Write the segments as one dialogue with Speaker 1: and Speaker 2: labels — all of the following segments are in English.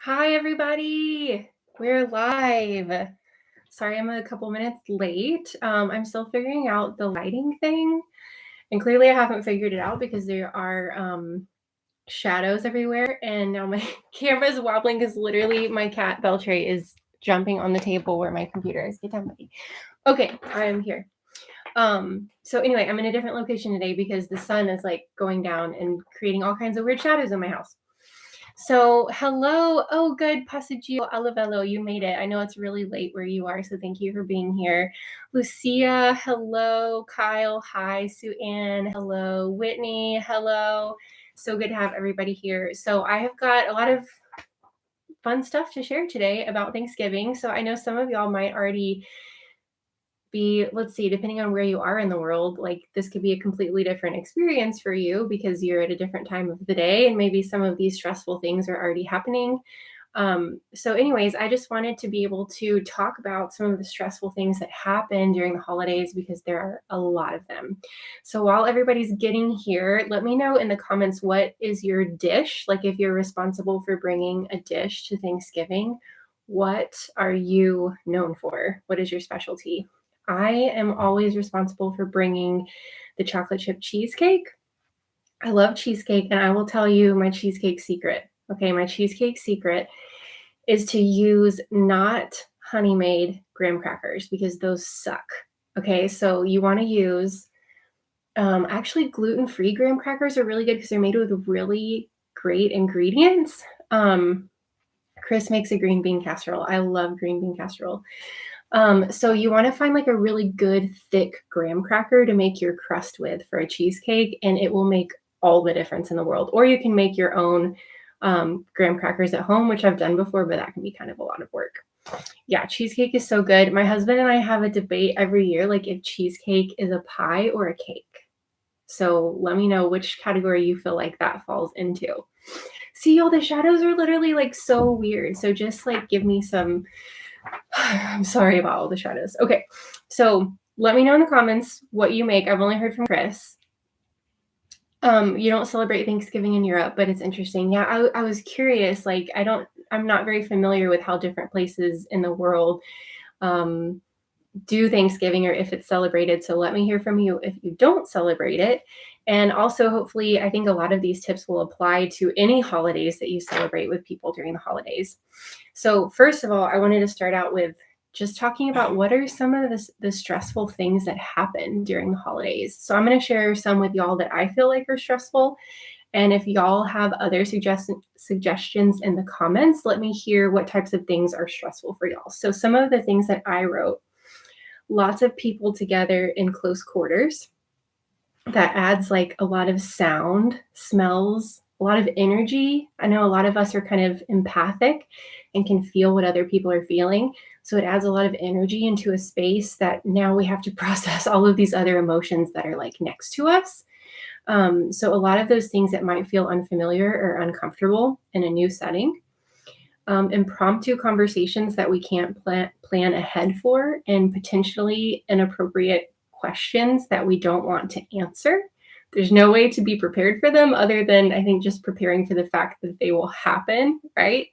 Speaker 1: Hi, everybody. We're live. Sorry, I'm a couple minutes late. I'm still figuring out the lighting thing, and clearly I haven't figured it out because there are shadows everywhere, and now my camera's wobbling because literally my cat Beltray is jumping on the table where my computer is. Get down, buddy. Okay, I'm here. So anyway, I'm in a different location today because the sun is like going down and creating all kinds of weird shadows in my house. So hello. Oh, good. Passaggio Alavello, you made it. I know it's really late where you are, so thank you for being here. Lucia, hello. Kyle, hi. Sue Ann, hello. Whitney, hello. So good to have everybody here. So I have got a lot of fun stuff to share today about Thanksgiving. So I know some of y'all might already be, let's see, depending on where you are in the world, like this could be a completely different experience for you because you're at a different time of the day and maybe some of these stressful things are already happening. So anyways, I just wanted to be able to talk about some of the stressful things that happen during the holidays because there are a lot of them. So while everybody's getting here, let me know in the comments, what is your dish? Like if you're responsible for bringing a dish to Thanksgiving, what are you known for? What is your specialty? I am always responsible for bringing the chocolate chip cheesecake. I love cheesecake, and I will tell you my cheesecake secret. Okay, my cheesecake secret is to use not honey made graham crackers because those suck. Okay, so you want to use actually gluten-free graham crackers are really good because they're made with really great ingredients. Chris makes a green bean casserole. I love green bean casserole. So you want to find like a really good thick graham cracker to make your crust with for a cheesecake, and it will make all the difference in the world. Or you can make your own graham crackers at home, which I've done before, but that can be kind of a lot of work. Yeah, cheesecake is so good. My husband and I have a debate every year, like if cheesecake is a pie or a cake. So let me know which category you feel like that falls into. See, all the shadows are literally like so weird. So just like give me some. I'm sorry about all the shadows. Okay, so let me know in the comments what you make. I've only heard from Chris. You don't celebrate Thanksgiving in Europe, but it's interesting. Yeah, I was curious. Like, I'm not very familiar with how different places in the world do Thanksgiving or if it's celebrated. So let me hear from you if you don't celebrate it. And also, hopefully, I think a lot of these tips will apply to any holidays that you celebrate with people during the holidays. So first of all, I wanted to start out with just talking about what are some of the stressful things that happen during the holidays. So I'm going to share some with y'all that I feel like are stressful. And if y'all have other suggestions in the comments, let me hear what types of things are stressful for y'all. So some of the things that I wrote: lots of people together in close quarters. That adds like a lot of sound, smells, a lot of energy. I know a lot of us are kind of empathic and can feel what other people are feeling. So it adds a lot of energy into a space that now we have to process all of these other emotions that are like next to us. So a lot of those things that might feel unfamiliar or uncomfortable in a new setting. Impromptu conversations that we can't plan ahead for, and potentially inappropriate questions that we don't want to answer. There's no way to be prepared for them other than, I think, just preparing for the fact that they will happen, right?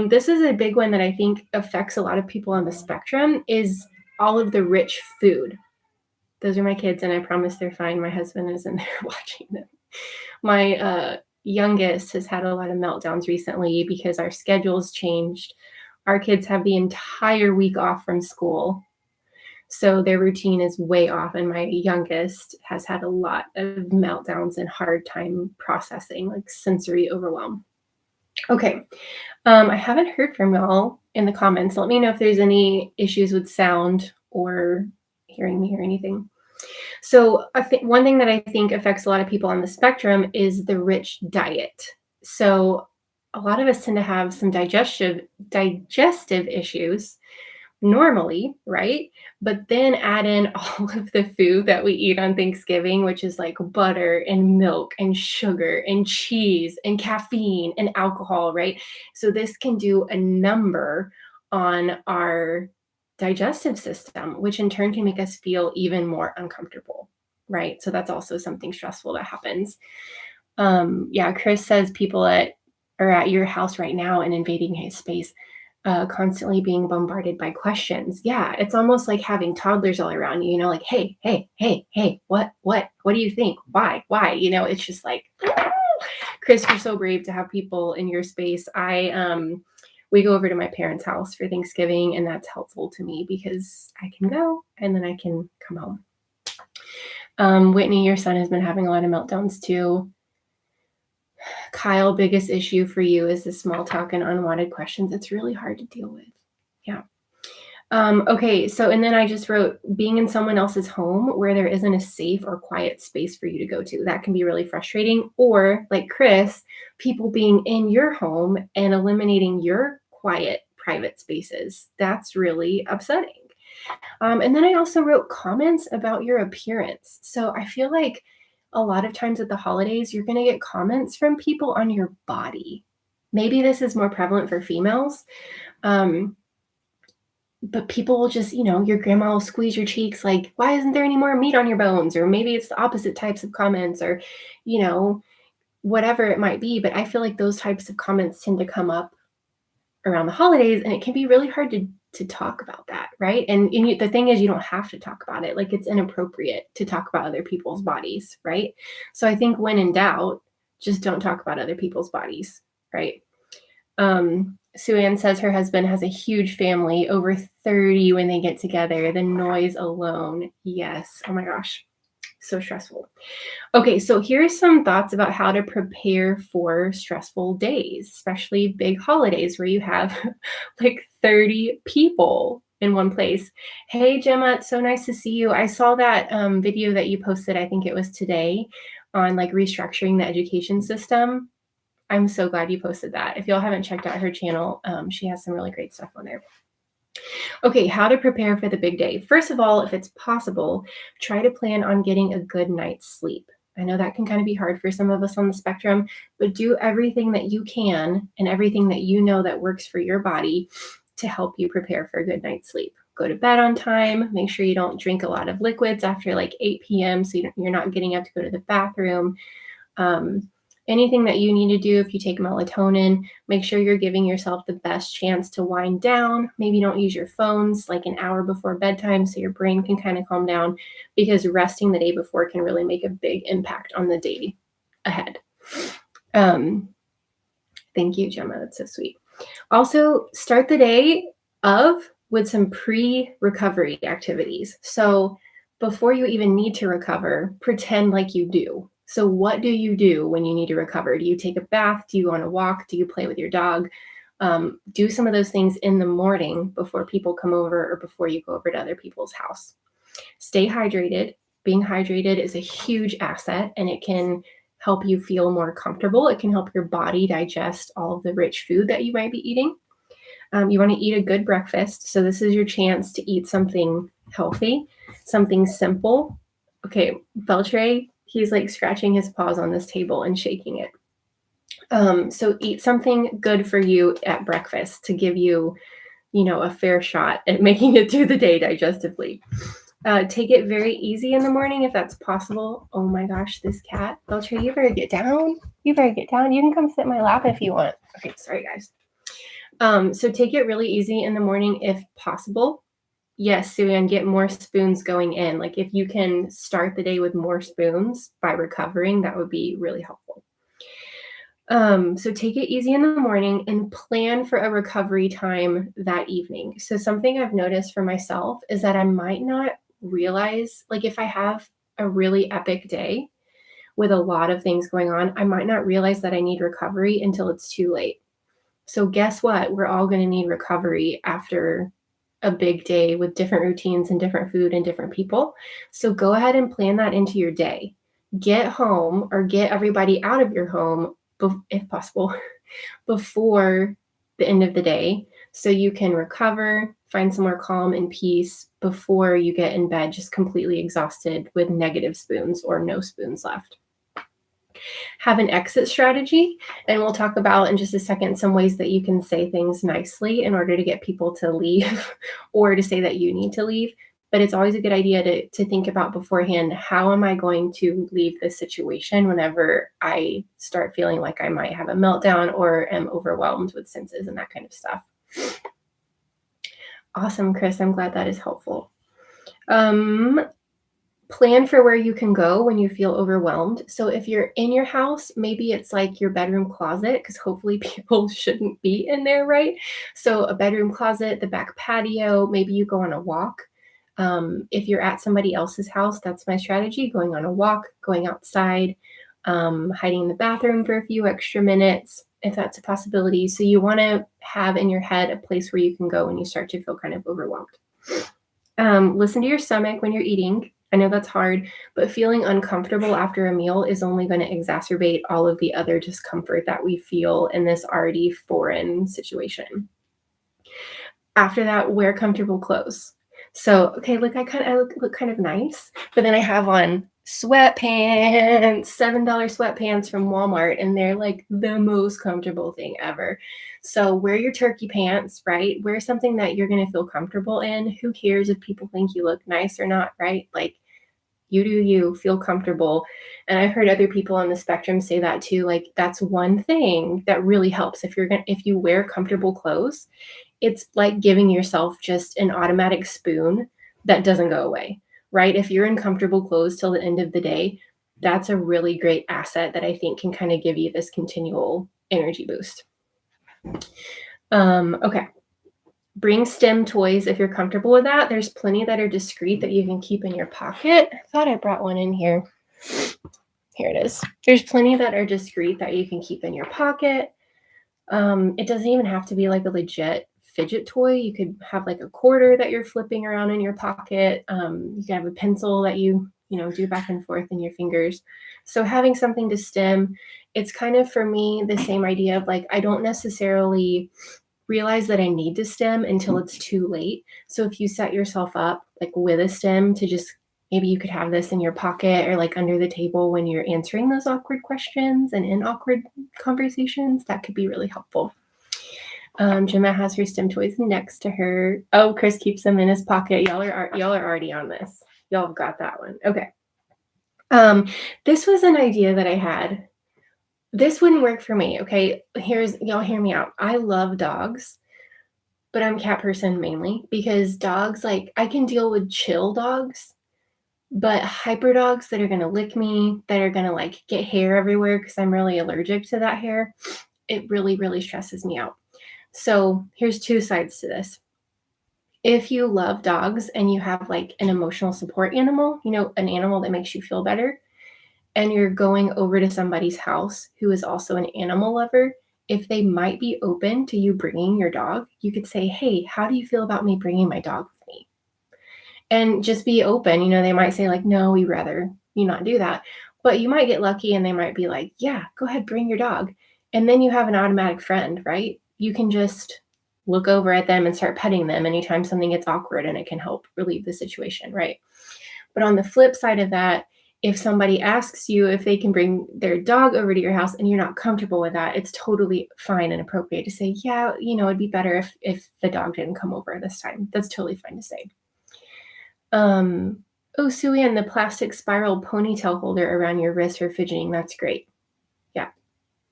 Speaker 1: This is a big one that I think affects a lot of people on the spectrum, is all of the rich food. Those are my kids, and I promise they're fine. My husband is in there watching them. My youngest has had a lot of meltdowns recently because our schedules changed. Our kids have the entire week off from school, so their routine is way off, and my youngest has had a lot of meltdowns and hard time processing, like sensory overwhelm. Okay, I haven't heard from y'all in the comments. Let me know if there's any issues with sound or hearing me or anything. So I think one thing that I think affects a lot of people on the spectrum is the rich diet. So a lot of us tend to have some digestive issues normally, right? But then add in all of the food that we eat on Thanksgiving, which is like butter and milk and sugar and cheese and caffeine and alcohol, right? So this can do a number on our digestive system, which in turn can make us feel even more uncomfortable, right? So that's also something stressful that happens. Yeah, Chris says people at are at your house right now and invading his space, constantly being bombarded by questions. Yeah, it's almost like having toddlers all around you, like, hey, hey, hey, hey, what do you think? Why? It's just like, Chris, you're so brave to have people in your space. We go over to my parents' house for Thanksgiving, and that's helpful to me because I can go and then I can come home. Whitney, your son has been having a lot of meltdowns too. Kyle, biggest issue for you is the small talk and unwanted questions. It's really hard to deal with. Yeah. Okay, so and then I just wrote being in someone else's home where there isn't a safe or quiet space for you to go to. That can be really frustrating. Or like Chris, people being in your home and eliminating your quiet, private spaces. That's really upsetting. And then I also wrote comments about your appearance. So I feel like a lot of times at the holidays, you're going to get comments from people on your body. Maybe this is more prevalent for females. But people will just, your grandma will squeeze your cheeks like, why isn't there any more meat on your bones? Or maybe it's the opposite types of comments or, whatever it might be. But I feel like those types of comments tend to come up around the holidays, and it can be really hard to talk about that, right? And the thing is, you don't have to talk about it. Like, it's inappropriate to talk about other people's bodies, right? So I think when in doubt, just don't talk about other people's bodies, right? Sue Ann says her husband has a huge family, over 30 when they get together. The noise alone. Yes. Oh my gosh. So stressful. Okay, so here's some thoughts about how to prepare for stressful days, especially big holidays where you have like 30 people in one place. Hey, Gemma, it's so nice to see you. I saw that video that you posted, I think it was today, on like restructuring the education system. I'm so glad you posted that. If y'all haven't checked out her channel, she has some really great stuff on there. Okay, how to prepare for the big day. First of all, if it's possible, try to plan on getting a good night's sleep. I know that can kind of be hard for some of us on the spectrum, but do everything that you can and everything that you know that works for your body to help you prepare for a good night's sleep. Go to bed on time. Make sure you don't drink a lot of liquids after like 8 p.m. so you're not getting up to go to the bathroom. Anything that you need to do, if you take melatonin, make sure you're giving yourself the best chance to wind down. Maybe don't use your phones like an hour before bedtime so your brain can kind of calm down, because resting the day before can really make a big impact on the day ahead. Thank you, Gemma. That's so sweet. Also, start the day with some pre-recovery activities. So before you even need to recover, pretend like you do. So what do you do when you need to recover? Do you take a bath? Do you go on a walk? Do you play with your dog? Do some of those things in the morning before people come over or before you go over to other people's house. Stay hydrated. Being hydrated is a huge asset, and it can help you feel more comfortable. It can help your body digest all of the rich food that you might be eating. You want to eat a good breakfast. So this is your chance to eat something healthy, something simple. Okay, Beltray, he's like scratching his paws on this table and shaking it. So eat something good for you at breakfast to give you, a fair shot at making it through the day digestively. Take it very easy in the morning if that's possible. Oh my gosh, this cat. Beltray, you better get down. You can come sit in my lap if you want. Okay, sorry guys. So take it really easy in the morning if possible. Yes, Suan, get more spoons going in. Like if you can start the day with more spoons by recovering, that would be really helpful. So take it easy in the morning and plan for a recovery time that evening. So something I've noticed for myself is that I might not realize, like if I have a really epic day with a lot of things going on, I might not realize that I need recovery until it's too late. So guess what? We're all going to need recovery after a big day with different routines and different food and different people. So go ahead and plan that into your day. Get home or get everybody out of your home, if possible, before the end of the day so you can recover, find some more calm and peace before you get in bed just completely exhausted with negative spoons or no spoons left. Have an exit strategy, and we'll talk about in just a second some ways that you can say things nicely in order to get people to leave or to say that you need to leave. But it's always a good idea to think about beforehand, how am I going to leave this situation whenever I start feeling like I might have a meltdown or am overwhelmed with senses and that kind of stuff. Awesome, Chris. I'm glad that is helpful. Plan for where you can go when you feel overwhelmed. So if you're in your house, maybe it's like your bedroom closet, because hopefully people shouldn't be in there, right? So a bedroom closet, the back patio, maybe you go on a walk. If you're at somebody else's house, that's my strategy, going on a walk, going outside, hiding in the bathroom for a few extra minutes, if that's a possibility. So you want to have in your head a place where you can go when you start to feel kind of overwhelmed. Listen to your stomach when you're eating. I know that's hard, but feeling uncomfortable after a meal is only going to exacerbate all of the other discomfort that we feel in this already foreign situation. After that, wear comfortable clothes. So, okay, look, I look kind of nice, but then I have on sweatpants, $7 sweatpants from Walmart, and they're like the most comfortable thing ever. So wear your turkey pants, right? Wear something that you're going to feel comfortable in. Who cares if people think you look nice or not, right? Like, you do you, feel comfortable. And I've heard other people on the spectrum say that too. Like, that's one thing that really helps. If you wear comfortable clothes, it's like giving yourself just an automatic spoon that doesn't go away, right? If you're in comfortable clothes till the end of the day, that's a really great asset that I think can kind of give you this continual energy boost. Okay. Bring STEM toys if you're comfortable with that. There's plenty that are discreet that you can keep in your pocket. I thought I brought one in here. Here it is. There's plenty that are discreet that you can keep in your pocket. It doesn't even have to be like a legit fidget toy. You could have like a quarter that you're flipping around in your pocket. You can have a pencil that you do back and forth in your fingers. So having something to STEM, it's kind of, for me, the same idea of like, I don't necessarily realize that I need to STEM until it's too late. So if you set yourself up like with a STEM to just, maybe you could have this in your pocket or like under the table when you're answering those awkward questions and in awkward conversations, that could be really helpful. Gemma has her STEM toys next to her. Oh, Chris keeps them in his pocket. Y'all are already on this. Y'all have got that one. Okay. This was an idea that I had. This wouldn't work for me. Okay. Y'all hear me out. I love dogs, but I'm a cat person mainly because dogs, like, I can deal with chill dogs, but hyper dogs that are going to lick me, that are going to like get hair everywhere because I'm really allergic to that hair, it really, really stresses me out. So here's two sides to this. If you love dogs and you have like an emotional support animal, an animal that makes you feel better, and you're going over to somebody's house who is also an animal lover, if they might be open to you bringing your dog, you could say, hey, how do you feel about me bringing my dog with me? And just be open. They might say like, no, we'd rather you not do that. But you might get lucky and they might be like, yeah, go ahead, bring your dog. And then you have an automatic friend, right? You can just look over at them and start petting them anytime something gets awkward, and it can help relieve the situation, right? But on the flip side of that, if somebody asks you if they can bring their dog over to your house and you're not comfortable with that, it's totally fine and appropriate to say, yeah, it'd be better if the dog didn't come over this time. That's totally fine to say. Oh, Sue Ann, the plastic spiral ponytail holder around your wrist for fidgeting. That's great. Yeah.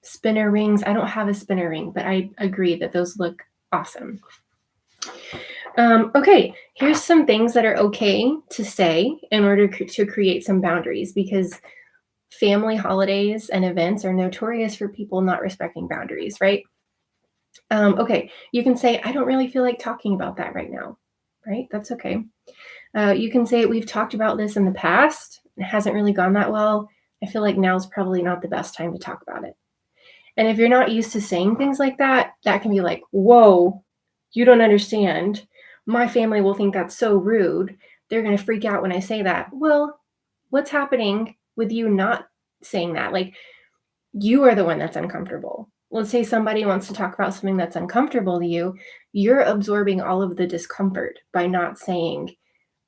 Speaker 1: Spinner rings. I don't have a spinner ring, but I agree that those look awesome. Okay, here's some things that are okay to say in order to create some boundaries, because family holidays and events are notorious for people not respecting boundaries, right? Okay, you can say, I don't really feel like talking about that right now, right? That's okay. You can say, we've talked about this in the past. It hasn't really gone that well. I feel like now's probably not the best time to talk about it. And if you're not used to saying things like that, that can be like, whoa, you don't understand. My family will think that's so rude. They're going to freak out when I say that. Well, what's happening with you not saying that? Like, you are the one that's uncomfortable. Let's say somebody wants to talk about something that's uncomfortable to you. You're absorbing all of the discomfort by not saying,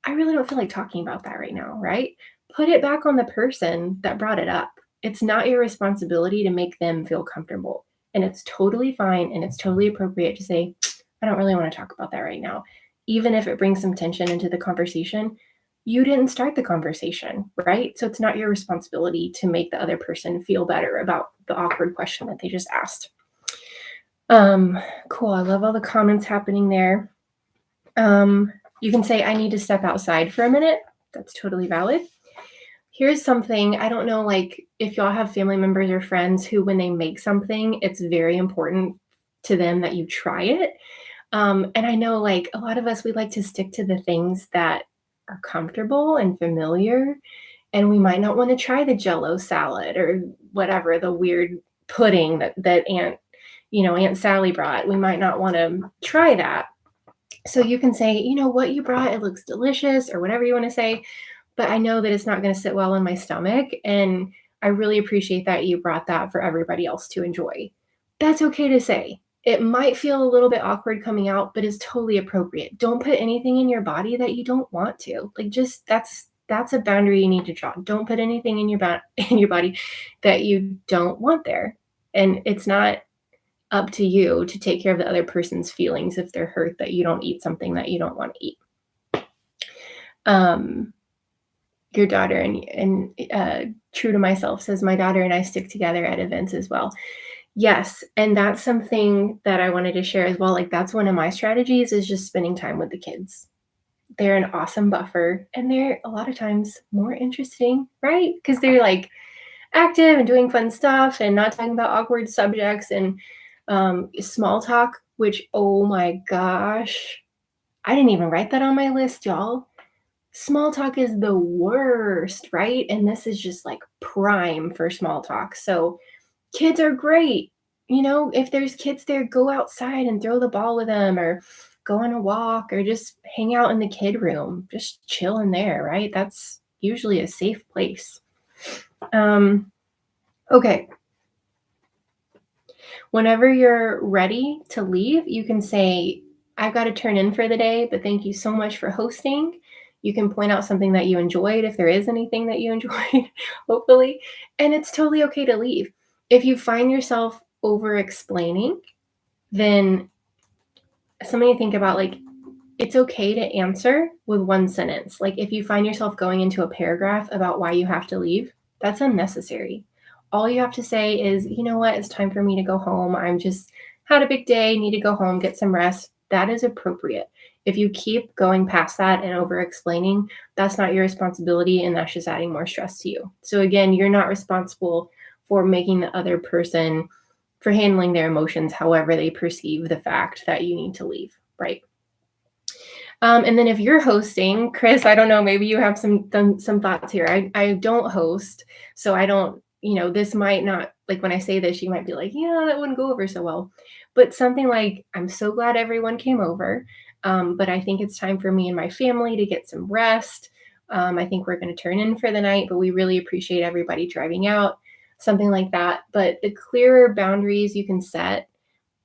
Speaker 1: I really don't feel like talking about that right now, right? Put it back on the person that brought it up. It's not your responsibility to make them feel comfortable. And it's totally fine and it's totally appropriate to say, I don't really want to talk about that right now. even if it brings some tension into the conversation, you didn't start the conversation, right? So it's not your responsibility to make the other person feel better about the awkward question that they just asked. Cool. I love all the comments happening there. You can say, I need to step outside for a minute. That's totally valid. Here's something, I don't know, like if y'all have family members or friends who, when they make something, it's very important to them that you try it. And I know like a lot of us, we like to stick to the things that are comfortable and familiar. And we might not want to try the Jello salad or whatever, the weird pudding that Aunt Sally brought. We might not want to try that. So you can say, what you brought, it looks delicious, or whatever you want to say, but I know that it's not going to sit well in my stomach. And I really appreciate that you brought that for everybody else to enjoy. That's okay to say. It might feel a little bit awkward coming out, but it's totally appropriate. Don't put anything in your body that you don't want to. Like, just that's a boundary you need to draw. Don't put anything in your body that you don't want there. And it's not up to you to take care of the other person's feelings if they're hurt that you don't eat something that you don't want to eat. Your daughter and True to Myself says, my daughter and I stick together at events as well. Yes, and that's something that I wanted to share as well. Like, that's one of my strategies, is just spending time with the kids. They're an awesome buffer, and they're a lot of times more interesting, right? Because they're like active and doing fun stuff and not talking about awkward subjects and small talk, which, oh my gosh, I didn't even write that on my list, y'all. Small talk is the worst, right? And this is just like prime for small talk. So kids are great. If there's kids there, go outside and throw the ball with them, or go on a walk, or just hang out in the kid room. Just chill in there, right? That's usually a safe place. Okay. Whenever you're ready to leave, you can say, I've got to turn in for the day, but thank you so much for hosting. You can point out something that you enjoyed, if there is anything that you enjoyed, hopefully, and it's totally okay to leave. If you find yourself over-explaining, then something to think about, like, it's okay to answer with one sentence. Like, if you find yourself going into a paragraph about why you have to leave, that's unnecessary. All you have to say is, you know what, it's time for me to go home. I'm just had a big day, need to go home, get some rest. That is appropriate. If you keep going past that and over-explaining, that's not your responsibility, and that's just adding more stress to you. So again, you're not responsible for making the other person, for handling their emotions however they perceive the fact that you need to leave, right? And then if you're hosting, Chris, I don't know, maybe you have some thoughts here. I don't host, so I don't, this might not, like when I say this, you might be like, yeah, that wouldn't go over so well. But something like, I'm so glad everyone came over, but I think it's time for me and my family to get some rest. I think we're going to turn in for the night, but we really appreciate everybody driving out, something like that. But the clearer boundaries you can set,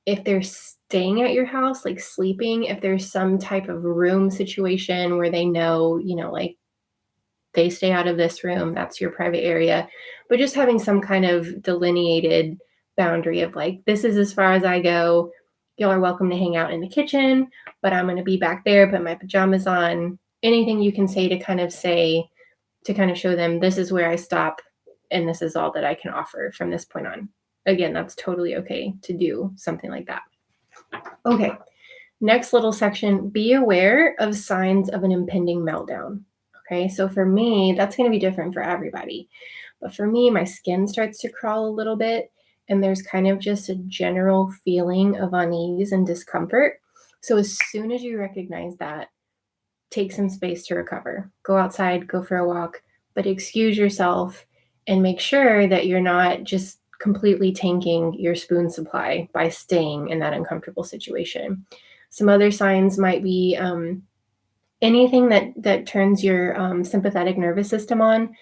Speaker 1: if they're staying at your house, like sleeping, if there's some type of room situation where they know, like they stay out of this room, that's your private area, but just having some kind of delineated boundary of like, this is as far as I go. Y'all are welcome to hang out in the kitchen, but I'm going to be back there, put my pajamas on. Anything you can say to kind of show them, this is where I stop and this is all that I can offer from this point on. Again, that's totally okay to do something like that. Okay, next little section, be aware of signs of an impending meltdown. Okay, so for me, that's going to be different for everybody. But for me, my skin starts to crawl a little bit, and there's kind of just a general feeling of unease and discomfort. So as soon as you recognize that, take some space to recover. Go outside, go for a walk, but excuse yourself and make sure that you're not just completely tanking your spoon supply by staying in that uncomfortable situation. Some other signs might be anything that turns your sympathetic nervous system on.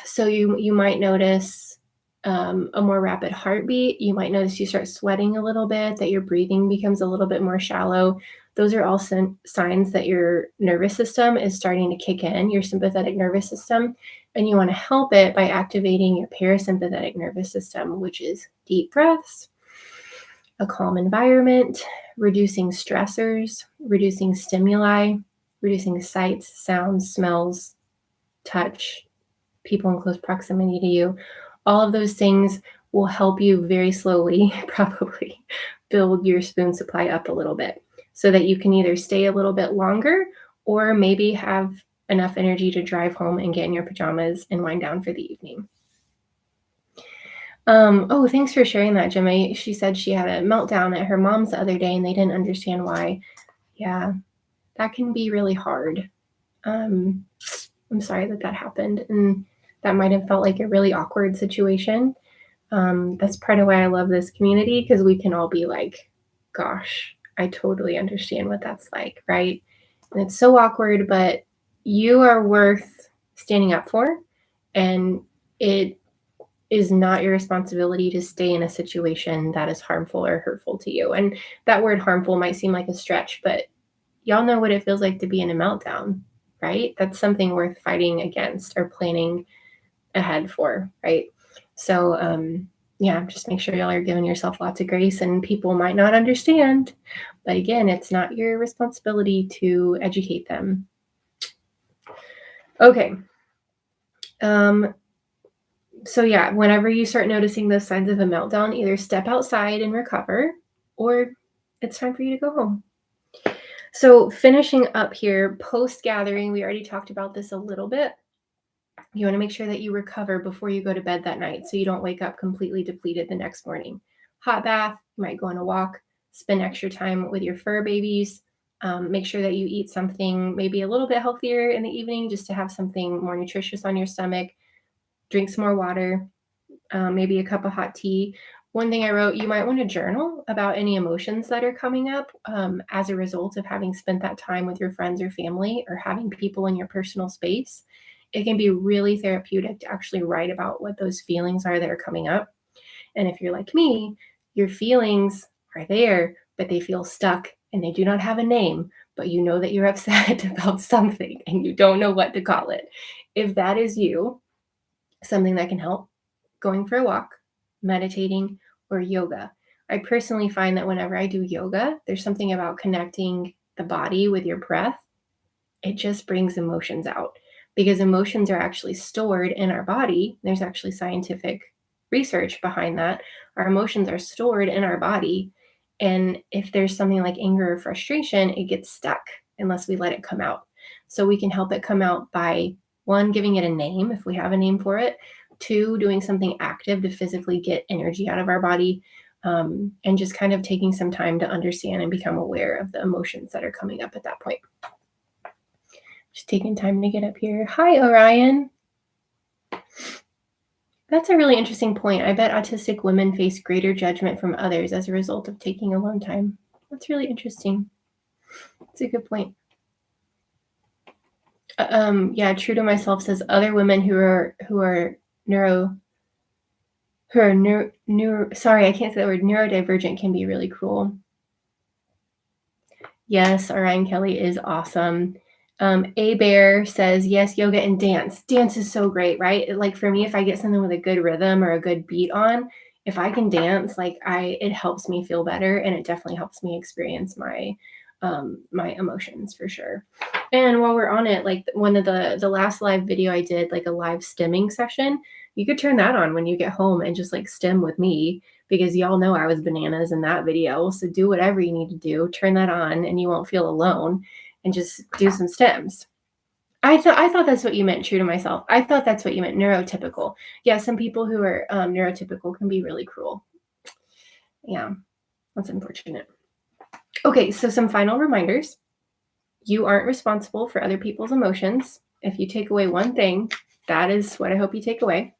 Speaker 1: So you might notice a more rapid heartbeat. You might notice you start sweating a little bit, that your breathing becomes a little bit more shallow. Those are all signs that your nervous system is starting to kick in, your sympathetic nervous system. And you want to help it by activating your parasympathetic nervous system, which is deep breaths. a calm environment, reducing stressors, reducing stimuli, reducing sights, sounds, smells, touch, people in close proximity to you. All of those things will help you very slowly, probably, build your spoon supply up a little bit so that you can either stay a little bit longer or maybe have enough energy to drive home and get in your pajamas and wind down for the evening. Oh, thanks for sharing that, Jimmy. She said she had a meltdown at her mom's the other day and they didn't understand why. Yeah, that can be really hard. I'm sorry that happened. And that might have felt like a really awkward situation. That's part of why I love this community, because we can all be like, gosh, I totally understand what that's like, right? And it's so awkward, but you are worth standing up for. And it is not your responsibility to stay in a situation that is harmful or hurtful to you. And that word harmful might seem like a stretch, but y'all know what it feels like to be in a meltdown, right? That's something worth fighting against or planning ahead for, right? So, yeah, just make sure y'all are giving yourself lots of grace, and people might not understand, but again, it's not your responsibility to educate them. Okay. So yeah, whenever you start noticing those signs of a meltdown, either step outside and recover, or it's time for you to go home. So finishing up here, post-gathering, we already talked about this a little bit. You want to make sure that you recover before you go to bed that night so you don't wake up completely depleted the next morning. Hot bath, you might go on a walk, spend extra time with your fur babies. Make sure that you eat something maybe a little bit healthier in the evening just to have something more nutritious on your stomach. Drink some more water, maybe a cup of hot tea. One thing I wrote, you might want to journal about any emotions that are coming up as a result of having spent that time with your friends or family or having people in your personal space. It can be really therapeutic to actually write about what those feelings are that are coming up. And if you're like me, your feelings are there, but they feel stuck and they do not have a name, but you know that you're upset about something and you don't know what to call it. If that is you, something that can help, going for a walk, meditating, or yoga. I personally find that whenever I do yoga, there's something about connecting the body with your breath. It just brings emotions out because emotions are actually stored in our body. There's actually scientific research behind that. Our emotions are stored in our body. And if there's something like anger or frustration, it gets stuck unless we let it come out. So we can help it come out by, one, giving it a name if we have a name for it. Two, doing something active to physically get energy out of our body. And just kind of taking some time to understand and become aware of the emotions that are coming up at that point. Just taking time to get up here. Hi, Orion. That's a really interesting point. I bet autistic women face greater judgment from others as a result of taking alone time. That's really interesting. That's a good point. Yeah, True to Myself says other women who are sorry, I can't say the word, neurodivergent can be really cruel. Yes, Orion Kelly is awesome. A Bear says, yes, yoga and dance. Dance is so great, right? Like for me, if I get something with a good rhythm or a good beat on, if I can dance, it helps me feel better, and it definitely helps me experience my emotions for sure. And while we're on it, like one of the last live video I did, like a live stimming session, you could turn that on when you get home and just like stim with me, because y'all know I was bananas in that video. So do whatever you need to do, turn that on, and you won't feel alone, and just do some stems. I thought that's what you meant, True to Myself. I thought that's what you meant, neurotypical. Yeah, some people who are neurotypical can be really cruel. Yeah, that's unfortunate. Okay, so some final reminders. You aren't responsible for other people's emotions. If you take away one thing, that is what I hope you take away.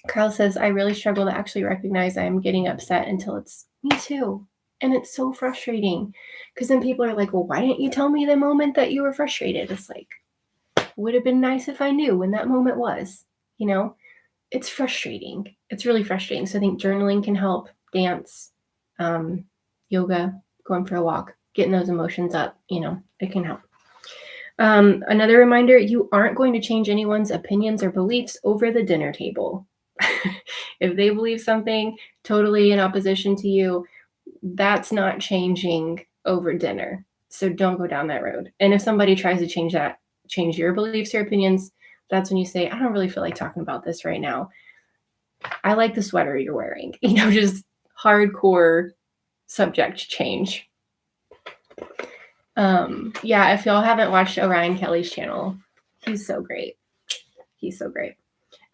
Speaker 1: Carl says, I really struggle to actually recognize I'm getting upset until it's me too. And it's so frustrating because then people are like, well, why didn't you tell me the moment that you were frustrated? It's like, would have been nice if I knew when that moment was, it's frustrating. It's really frustrating. So I think journaling can help, dance, yoga, going for a walk, getting those emotions up, it can help. Another reminder, you aren't going to change anyone's opinions or beliefs over the dinner table. If they believe something, totally in opposition to you, that's not changing over dinner. So don't go down that road. And if somebody tries to change your beliefs or opinions, that's when you say, I don't really feel like talking about this right now. I like the sweater you're wearing. Just hardcore subject change. Yeah, if y'all haven't watched Orion Kelly's channel, he's so great. He's so great.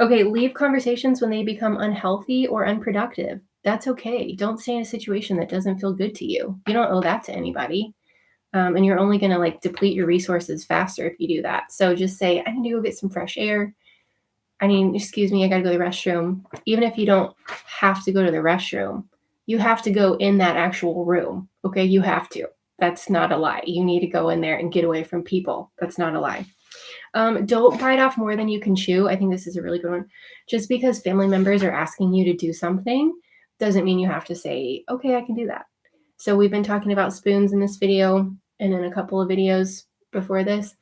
Speaker 1: Okay, leave conversations when they become unhealthy or unproductive. That's okay. Don't stay in a situation that doesn't feel good to you. You don't owe that to anybody. And you're only going to like deplete your resources faster if you do that. So just say, I need to go get some fresh air. Excuse me, I got to go to the restroom. Even if you don't have to go to the restroom, you have to go in that actual room. Okay, you have to. That's not a lie. You need to go in there and get away from people. That's not a lie. Don't bite off more than you can chew. I think this is a really good one. Just because family members are asking you to do something doesn't mean you have to say, okay, I can do that. So we've been talking about spoons in this video and in a couple of videos before this.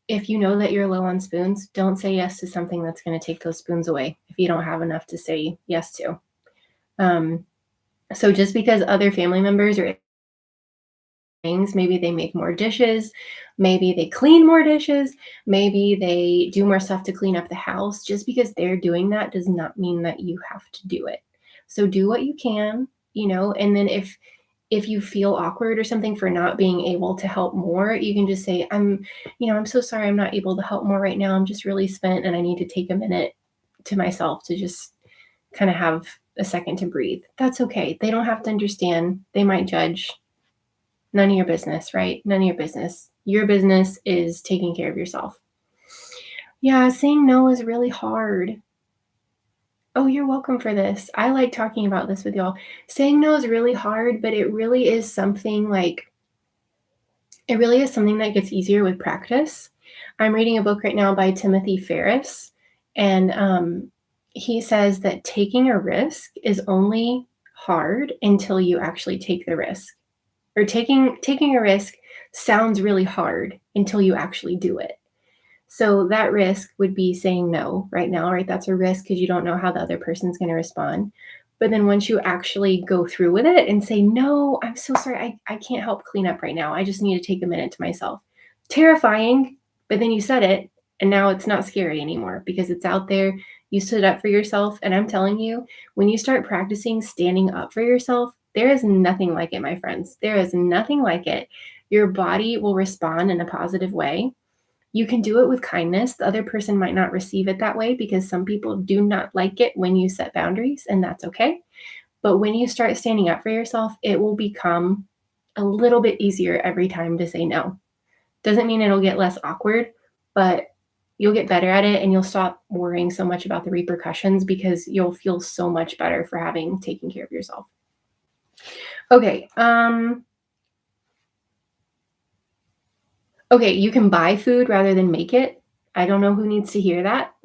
Speaker 1: If you know that you're low on spoons, don't say yes to something that's going to take those spoons away if you don't have enough to say yes to. So just because other family members are things, maybe they make more dishes, maybe they clean more dishes, maybe they do more stuff to clean up the house, just because they're doing that does not mean that you have to do it. So do what you can, and then if you feel awkward or something for not being able to help more, you can just say, I'm so sorry I'm not able to help more right now. I'm just really spent and I need to take a minute to myself to just kind of have a second to breathe. That's okay. They don't have to understand. They might judge. None of your business, right? None of your business. Your business is taking care of yourself. Yeah, saying no is really hard. Oh, you're welcome for this. I like talking about this with y'all. Saying no is really hard, but it really is something that gets easier with practice. I'm reading a book right now by Timothy Ferriss, and he says that taking a risk is only hard until you actually take the risk. Or taking a risk sounds really hard until you actually do it. So that risk would be saying no right now, right? That's a risk because you don't know how the other person's going to respond. But then once you actually go through with it and say, no, I'm so sorry, I can't help clean up right now. I just need to take a minute to myself. Terrifying, but then you said it, and now it's not scary anymore because it's out there. You stood up for yourself. And I'm telling you, when you start practicing standing up for yourself, there is nothing like it, my friends. There is nothing like it. Your body will respond in a positive way. You can do it with kindness. The other person might not receive it that way because some people do not like it when you set boundaries, and that's okay. But when you start standing up for yourself, it will become a little bit easier every time to say no. Doesn't mean it'll get less awkward, but you'll get better at it and you'll stop worrying so much about the repercussions because you'll feel so much better for having taken care of yourself. Okay. Okay, you can buy food rather than make it. I don't know who needs to hear that.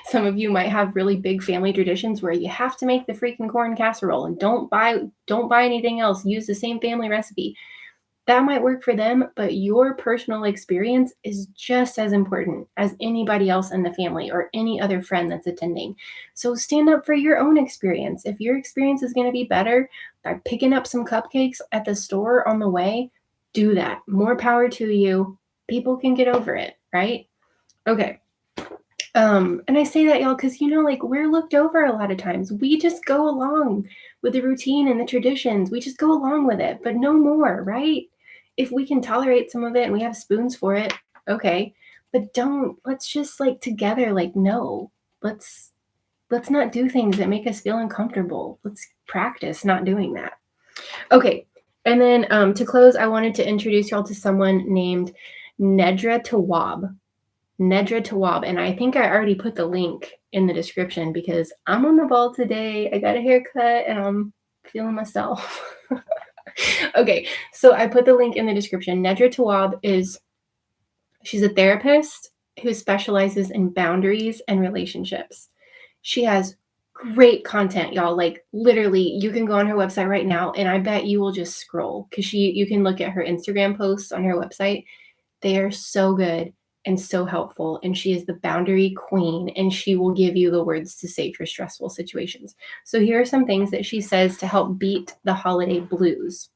Speaker 1: Some of you might have really big family traditions where you have to make the freaking corn casserole and don't buy anything else. Use the same family recipe. That might work for them, but your personal experience is just as important as anybody else in the family or any other friend that's attending. So stand up for your own experience. If your experience is going to be better by picking up some cupcakes at the store on the way, do that. More power to you. People can get over it, right? Okay. And I say that, y'all, because, we're looked over a lot of times. We just go along with the routine and the traditions. We just go along with it, but no more, right? If we can tolerate some of it and we have spoons for it, okay. But let's just together, no, let's not do things that make us feel uncomfortable. Let's practice not doing that. Okay. And then to close, I wanted to introduce y'all to someone named Nedra Tawwab. Nedra Tawwab. And I think I already put the link in the description because I'm on the ball today. I got a haircut and I'm feeling myself. Okay, so I put the link in the description. Nedra Tawwab she's a therapist who specializes in boundaries and relationships. She has great content, y'all. Literally, you can go on her website right now and I bet you will just scroll because you can look at her Instagram posts on her website. They are so good. and so helpful. And she is the boundary queen, and she will give you the words to say for stressful situations. So here are some things that she says to help beat the holiday blues.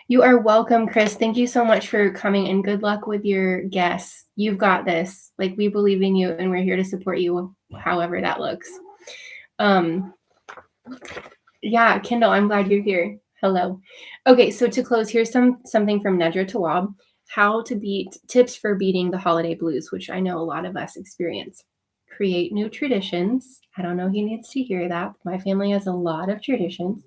Speaker 1: You are welcome, Chris. Thank you so much for coming, and good luck with your guests. You've got this. Like, we believe in you, and we're here to support you however that looks. Yeah, Kendall, I'm glad you're here. Hello. Okay, so to close, here's something from Nedra Tawwab, how to beat tips for beating the holiday blues, which I know a lot of us experience. Create new traditions. I don't know who needs to hear that. My family has a lot of traditions.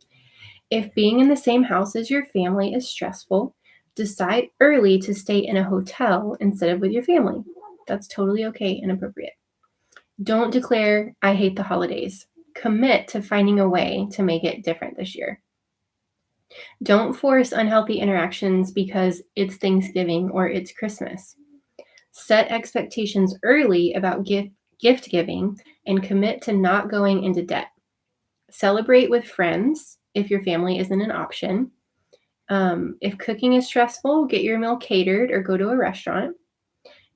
Speaker 1: If being in the same house as your family is stressful, decide early to stay in a hotel instead of with your family. That's totally okay and appropriate. Don't declare, I hate the holidays. Commit to finding a way to make it different this year. Don't force unhealthy interactions because it's Thanksgiving or it's Christmas. Set expectations early about gift giving and commit to not going into debt. Celebrate with friends if your family isn't an option. If cooking is stressful, get your meal catered or go to a restaurant.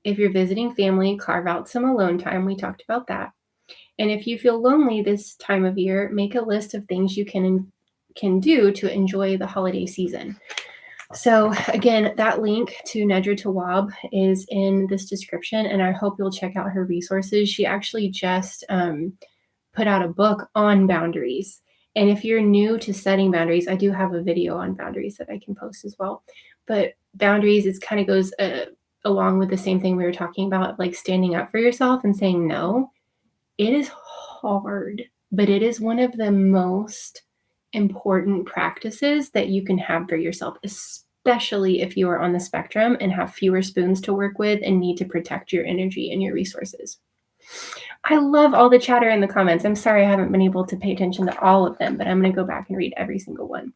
Speaker 1: If you're visiting family, carve out some alone time. We talked about that. And if you feel lonely this time of year, make a list of things you can do to enjoy the holiday season. So again, that link to Nedra Tawwab is in this description, and I hope you'll check out her resources. She actually just put out a book on boundaries. And if you're new to setting boundaries, I do have a video on boundaries that I can post as well. But boundaries, it kind of goes along with the same thing we were talking about, like standing up for yourself and saying no. It is hard, but it is one of the most important practices that you can have for yourself, especially if you are on the spectrum and have fewer spoons to work with and need to protect your energy and your resources. I love all the chatter in the comments. I'm sorry I haven't been able to pay attention to all of them, but I'm going to go back and read every single one.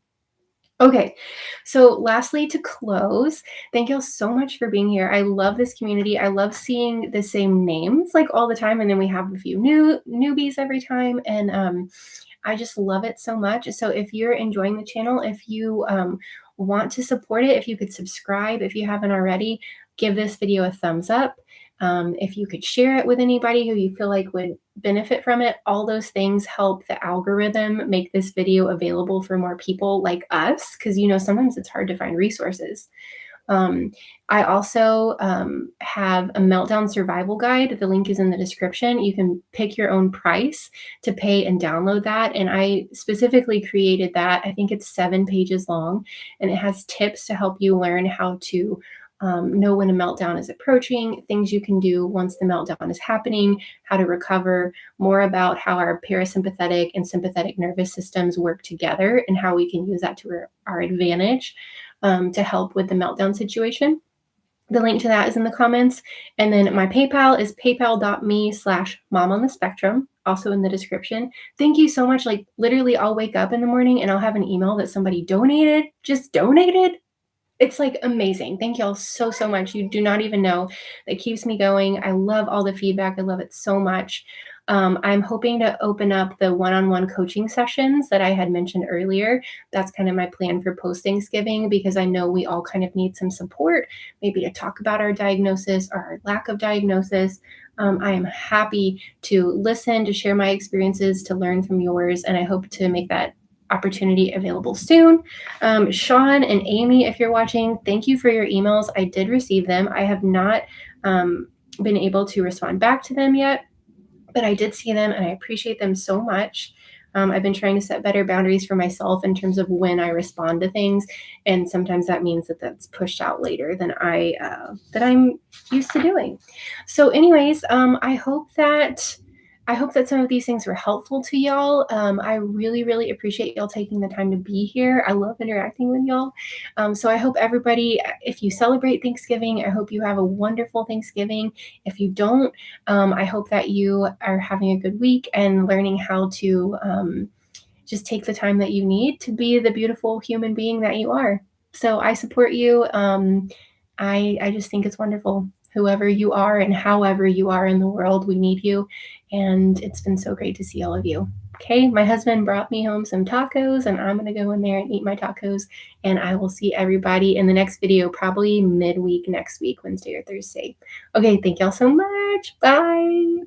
Speaker 1: Okay, so lastly, to close, thank you all so much for being here. I love this community. I love seeing the same names like all the time, and then we have a few newbies every time, and I just love it so much. So if you're enjoying the channel, if you want to support it, if you could subscribe, if you haven't already, give this video a thumbs up. If you could share it with anybody who you feel like would benefit from it, all those things help the algorithm make this video available for more people like us, because sometimes it's hard to find resources. I also have a Meltdown Survival Guide. The link is in the description. You can pick your own price to pay and download that. And I specifically created that. I think it's 7 pages long, and it has tips to help you learn how to know when a meltdown is approaching, things you can do once the meltdown is happening, how to recover, more about how our parasympathetic and sympathetic nervous systems work together and how we can use that to our advantage to help with the meltdown situation. The link to that is in the comments. And then my PayPal is paypal.me/momonthespectrum, also in the description. Thank you so much. Like, literally, I'll wake up in the morning and I'll have an email that somebody just donated. It's like amazing. Thank y'all so much. You do not even know. That keeps me going. I love all the feedback. I love it so much. I'm hoping to open up the one-on-one coaching sessions that I had mentioned earlier. That's kind of my plan for post-Thanksgiving, because I know we all kind of need some support, maybe to talk about our diagnosis or our lack of diagnosis. I am happy to listen, to share my experiences, to learn from yours, and I hope to make that opportunity available soon. Sean and Amy, if you're watching, thank you for your emails. I did receive them. I have not been able to respond back to them yet, but I did see them and I appreciate them so much. I've been trying to set better boundaries for myself in terms of when I respond to things, and sometimes that means that that's pushed out later than I'm used to doing. So anyways, I hope that some of these things were helpful to y'all. I really appreciate y'all taking the time to be here. I love interacting with y'all. So I hope everybody, if you celebrate Thanksgiving, I hope you have a wonderful Thanksgiving. If you don't, I hope that you are having a good week and learning how to just take the time that you need to be the beautiful human being that you are. So I support you. I just think it's wonderful. Whoever you are and however you are in the world, we need you. And it's been so great to see all of you. Okay, my husband brought me home some tacos, and I'm gonna go in there and eat my tacos, and I will see everybody in the next video, probably midweek next week, Wednesday or Thursday. Okay, thank y'all so much. Bye.